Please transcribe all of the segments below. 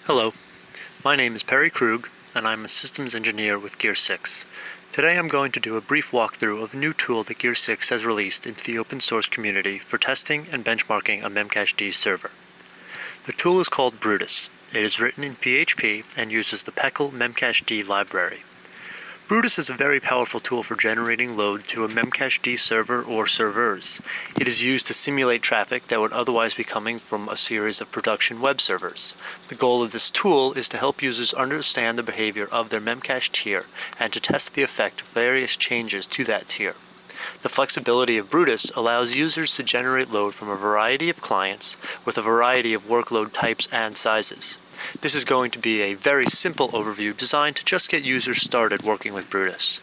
Hello, my name is Perry Krug, and I'm a systems engineer with Gear 6. Today I'm going to do a brief walkthrough of a new tool that Gear 6 has released into the open source community for testing and benchmarking a Memcached server. The tool is called Brutis. It is written in PHP and uses the PECL Memcached library. Brutis is a very powerful tool for generating load to a Memcached server or servers. It is used to simulate traffic that would otherwise be coming from a series of production web servers. The goal of this tool is to help users understand the behavior of their Memcached tier and to test the effect of various changes to that tier. The flexibility of Brutis allows users to generate load from a variety of clients with a variety of workload types and sizes. This is going to be a very simple overview designed to just get users started working with Brutis.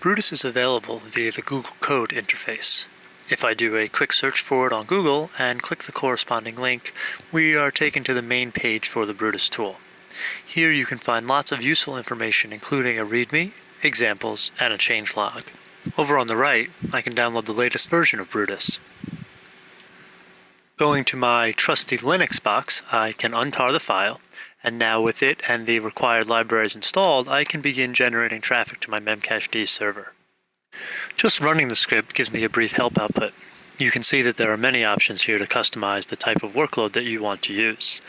Brutis is available via the Google Code interface. If I do a quick search for it on Google and click the corresponding link, we are taken to the main page for the Brutis tool. Here you can find lots of useful information including a README, examples, and a changelog. Over on the right, I can download the latest version of Brutis. Going to my trusty Linux box, I can untar the file, and now with it and the required libraries installed, I can begin generating traffic to my Memcached server. Just running the script gives me a brief help output. You can see that there are many options here to customize the type of workload that you want to use.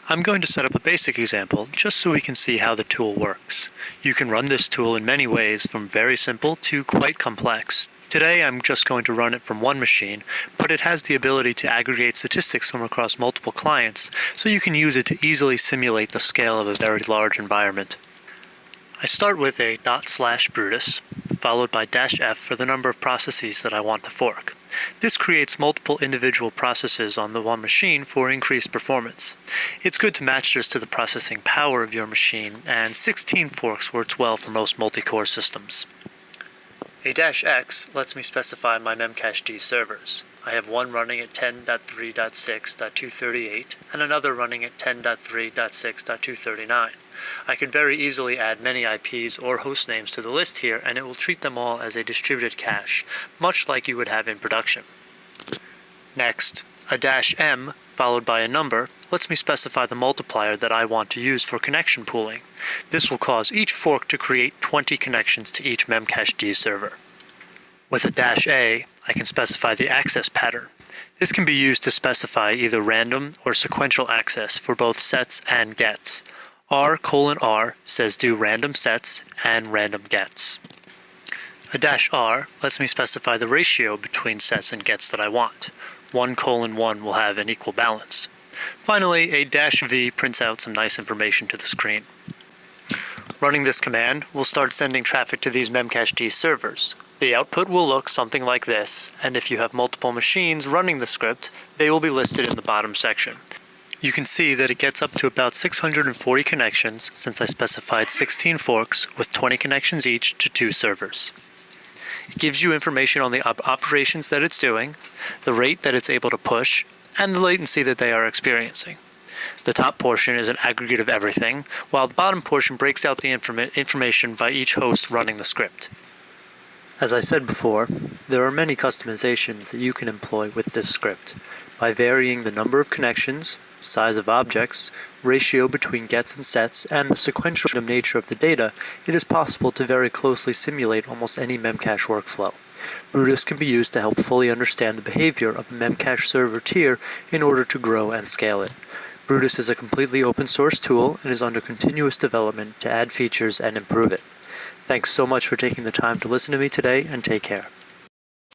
I'm going to set up a basic example just so we can see how the tool works. You can run this tool in many ways from very simple to quite complex. Today I'm just going to run it from one machine, but it has the ability to aggregate statistics from across multiple clients, so you can use it to easily simulate the scale of a very large environment. I start with a /Brutis, followed by -f for the number of processes that I want to fork. This creates multiple individual processes on the one machine for increased performance. It's good to match this to the processing power of your machine, and 16 forks works well for most multi-core systems. A -x lets me specify my Memcached servers. I have one running at 10.3.6.238 and another running at 10.3.6.239. I could very easily add many IPs or host names to the list here, and it will treat them all as a distributed cache, much like you would have in production. Next, a -m followed by a number lets me specify the multiplier that I want to use for connection pooling. This will cause each fork to create 20 connections to each Memcached server. With a -a, I can specify the access pattern. This can be used to specify either random or sequential access for both sets and gets. R:R says do random sets and random gets. A -r lets me specify the ratio between sets and gets that I want. 1:1 will have an equal balance. Finally, a -v prints out some nice information to the screen. Running this command will start sending traffic to these Memcached servers. The output will look something like this, and if you have multiple machines running the script, they will be listed in the bottom section. You can see that it gets up to about 640 connections since I specified 16 forks with 20 connections each to 2 servers. It gives you information on the operations that it's doing, the rate that it's able to push, and the latency that they are experiencing. The top portion is an aggregate of everything, while the bottom portion breaks out the information by each host running the script. As I said before, there are many customizations that you can employ with this script. By varying the number of connections, size of objects, ratio between gets and sets, and the sequential nature of the data, it is possible to very closely simulate almost any Memcache workflow. Brutis can be used to help fully understand the behavior of a Memcache server tier in order to grow and scale it. Brutis is a completely open source tool and is under continuous development to add features and improve it. Thanks so much for taking the time to listen to me today, and take care.